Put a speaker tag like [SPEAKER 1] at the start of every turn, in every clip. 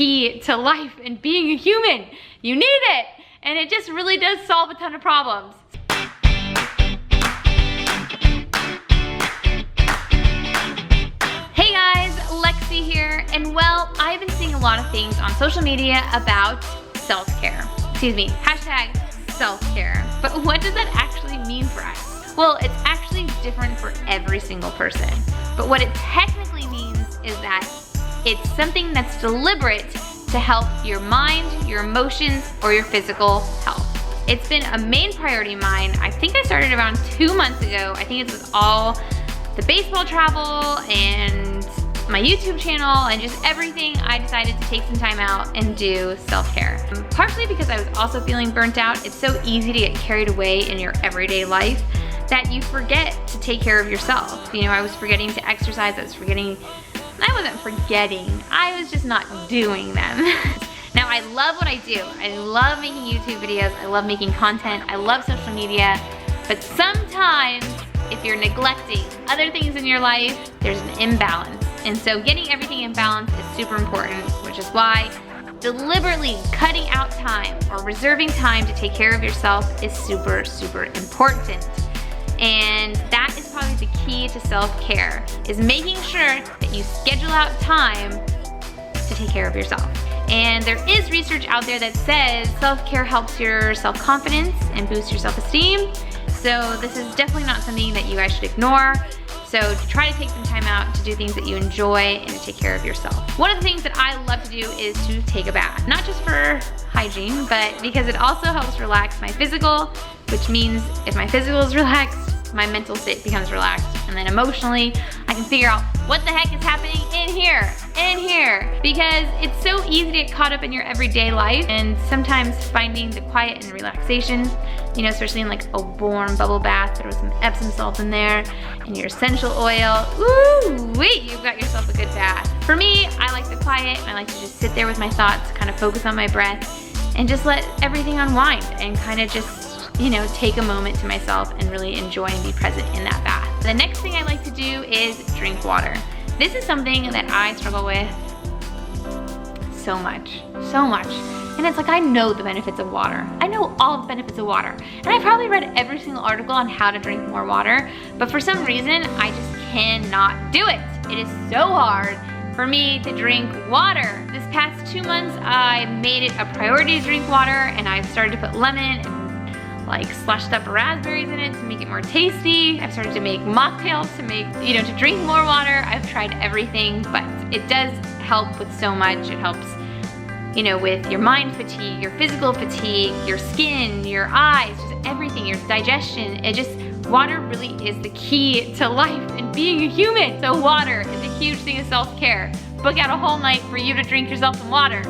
[SPEAKER 1] key to life and being a human. You need it, and it just really does solve a ton of problems. Hey guys, Lexi here, and well, I've been seeing a lot of things on social media about self-care. Excuse me, hashtag self-care. But what does that actually mean for us? Well, it's actually different for every single person. But what it technically means is that it's something that's deliberate to help your mind, your emotions, or your physical health. It's been a main priority of mine. I think I started around 2 months ago. I think it's with all the baseball travel and my YouTube channel and just everything. I decided to take some time out and do self-care. Partially because I was also feeling burnt out. It's so easy to get carried away in your everyday life that you forget to take care of yourself. You know, I was forgetting to exercise, I wasn't forgetting, I was just not doing them. Now I love what I do. I love making YouTube videos, I love making content, I love social media, but sometimes if you're neglecting other things in your life, there's an imbalance. And so getting everything in balance is super important, which is why deliberately cutting out time or reserving time to take care of yourself is super, super important. And that is probably the key to self-care, is making sure that you schedule out time to take care of yourself. And there is research out there that says self-care helps your self-confidence and boosts your self-esteem. So this is definitely not something that you guys should ignore. So to try to take some time out to do things that you enjoy and to take care of yourself. One of the things that I love to do is to take a bath. Not just for hygiene, but because it also helps relax my physical, which means if my physical is relaxed, my mental state becomes relaxed. And then emotionally, I can figure out what the heck is happening in here. Because it's so easy to get caught up in your everyday life, and sometimes finding the quiet and relaxation, you know, especially in like a warm bubble bath, throw some Epsom salt in there and your essential oil. Ooh, wait, you've got yourself a good bath. For me, I like the quiet, and I like to just sit there with my thoughts, kind of focus on my breath, and just let everything unwind and kind of just, you know, take a moment to myself and really enjoy and be present in that bath. The next thing I like to do is drink water. This is something that I struggle with so much. And it's like, I know the benefits of water. I know all the benefits of water. And I probably read every single article on how to drink more water, but for some reason, I just cannot do it. It is so hard for me to drink water. This past 2 months, I made it a priority to drink water, and I've started to put lemon and like slashed up raspberries in it to make it more tasty. I've started to make mocktails to make, you know, to drink more water. I've tried everything, but it does help with so much. It helps, you know, with your mind fatigue, your physical fatigue, your skin, your eyes, just everything, your digestion. Water really is the key to life and being a human. So water is a huge thing of self-care. Book out a whole night for you to drink yourself some water.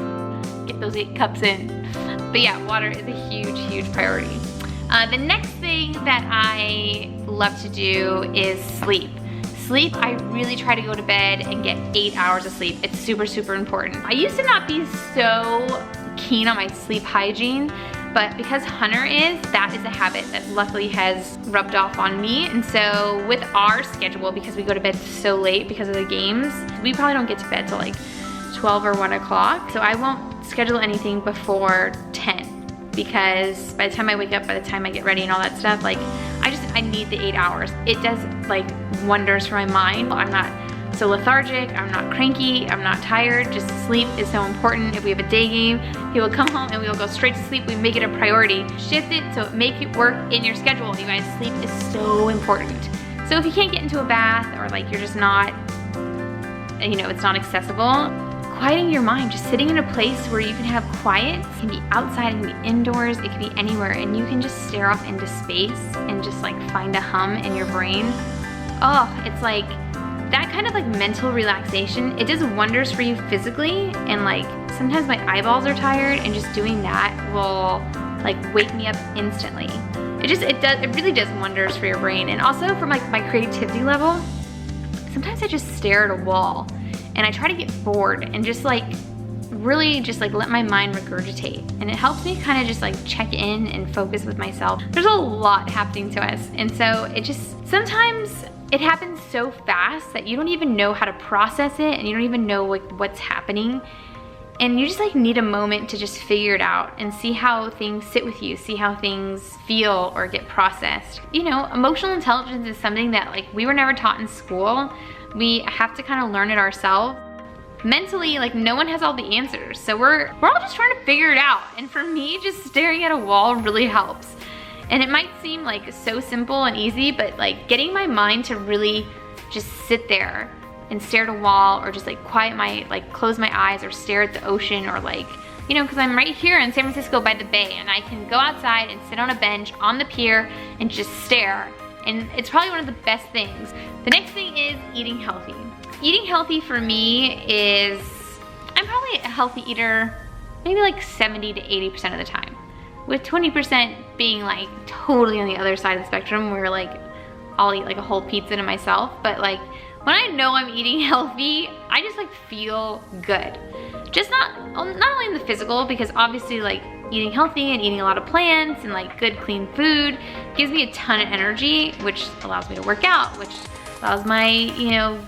[SPEAKER 1] Get those 8 cups in. But yeah, water is a huge, huge priority. The next thing that I love to do is sleep. Sleep, I really try to go to bed and get 8 hours of sleep. It's super, super important. I used to not be so keen on my sleep hygiene, but because Hunter is, that is a habit that luckily has rubbed off on me. And so with our schedule, because we go to bed so late because of the games, we probably don't get to bed till like 12 or 1 o'clock. So I won't schedule anything before 10. Because by the time I wake up, by the time I get ready and all that stuff, like I need the 8 hours. It does like wonders for my mind. I'm not so lethargic, I'm not cranky, I'm not tired. Just sleep is so important. If we have a day game, he will come home and we will go straight to sleep. We make it a priority. Shift it, so make it work in your schedule. You guys, sleep is so important. So if you can't get into a bath, or like you're just not, you know, it's not accessible, quieting your mind, just sitting in a place where you can have quiet. It can be outside, it can be indoors, it can be anywhere, and you can just stare off into space and just like find a hum in your brain. Oh, it's like that kind of like mental relaxation. It does wonders for you physically, and like sometimes my eyeballs are tired, and just doing that will like wake me up instantly. It really does wonders for your brain. And also from like my creativity level, sometimes I just stare at a wall and I try to get bored and just like really just like let my mind regurgitate, and it helps me kind of just like check in and focus with myself. There's a lot happening to us, and so it just sometimes it happens so fast that you don't even know how to process it, and you don't even know like what's happening. And you just like need a moment to just figure it out and see how things sit with you, see how things feel or get processed. You know, emotional intelligence is something that like we were never taught in school. We have to kind of learn it ourselves. Mentally, like no one has all the answers. So we're all just trying to figure it out. And for me, just staring at a wall really helps. And it might seem like so simple and easy, but like getting my mind to really just sit there and stare at a wall, or just like close my eyes or stare at the ocean, or like, you know, because I'm right here in San Francisco by the bay, and I can go outside and sit on a bench on the pier and just stare. And it's probably one of the best things. The next thing is eating healthy. Eating healthy for me is, I'm probably a healthy eater maybe like 70 to 80% of the time, with 20% being like totally on the other side of the spectrum, where like I'll eat like a whole pizza to myself. But like when I know I'm eating healthy, I just like feel good. Just not only in the physical, because obviously like eating healthy and eating a lot of plants and like good clean food gives me a ton of energy, which allows me to work out, which allows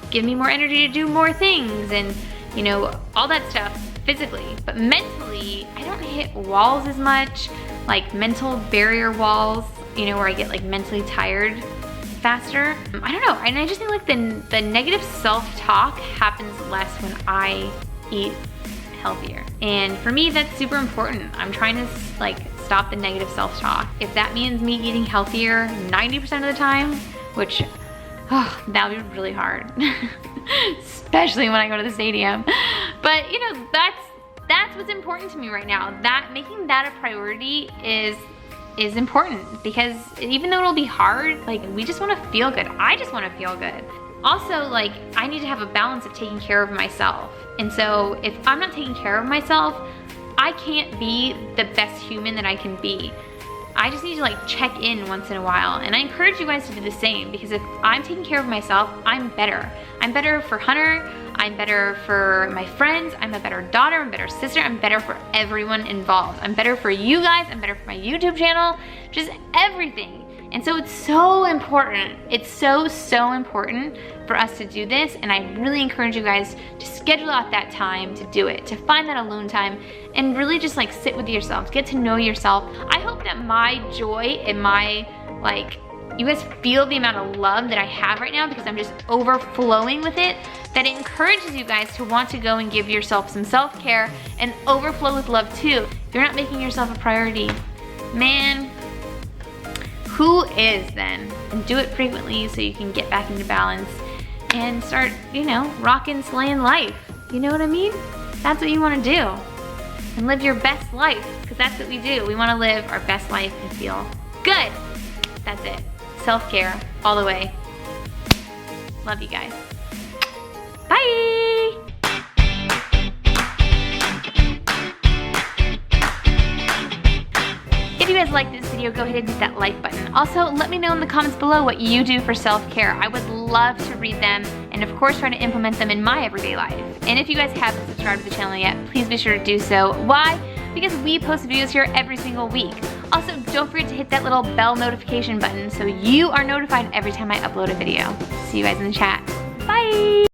[SPEAKER 1] give me more energy to do more things, and you know, all that stuff physically. But mentally, I don't hit walls as much, like mental barrier walls, you know, where I get like mentally tired faster. I don't know, and I just think like the negative self-talk happens less when I eat healthier. And for me, that's super important. I'm trying to like stop the negative self-talk. If that means me eating healthier 90% of the time, which that would be really hard, especially when I go to the stadium. But you know, that's what's important to me right now. That making that a priority is important, because even though it'll be hard, like we just want to feel good. I just want to feel good. Also, like I need to have a balance of taking care of myself. And so if I'm not taking care of myself, I can't be the best human that I can be. I just need to like check in once in a while, and I encourage you guys to do the same, because if I'm taking care of myself, I'm better. I'm better for Hunter, I'm better for my friends, I'm a better daughter, I'm a better sister, I'm better for everyone involved. I'm better for you guys, I'm better for my YouTube channel, just everything. And so it's so important. It's so important for us to do this, and I really encourage you guys to schedule out that time to do it, to find that alone time and really just like sit with yourselves, get to know yourself. I hope that my joy and my you guys feel the amount of love that I have right now, because I'm just overflowing with it, that it encourages you guys to want to go and give yourself some self-care and overflow with love too. If you're not making yourself a priority, man, who is then? And do it frequently so you can get back into balance and start, you know, rocking, slaying life. You know what I mean? That's what you want to do. And live your best life, because that's what we do. We want to live our best life and feel good. That's it. Self-care all the way. Love you guys. Bye. If you guys like this video, go ahead and hit that like button. Also, let me know in the comments below what you do for self-care. I would love to read them, and of course try to implement them in my everyday life. And if you guys haven't subscribed to the channel yet, please be sure to do so. Why? Because we post videos here every single week. Also, don't forget to hit that little bell notification button so you are notified every time I upload a video. See you guys in the chat. Bye!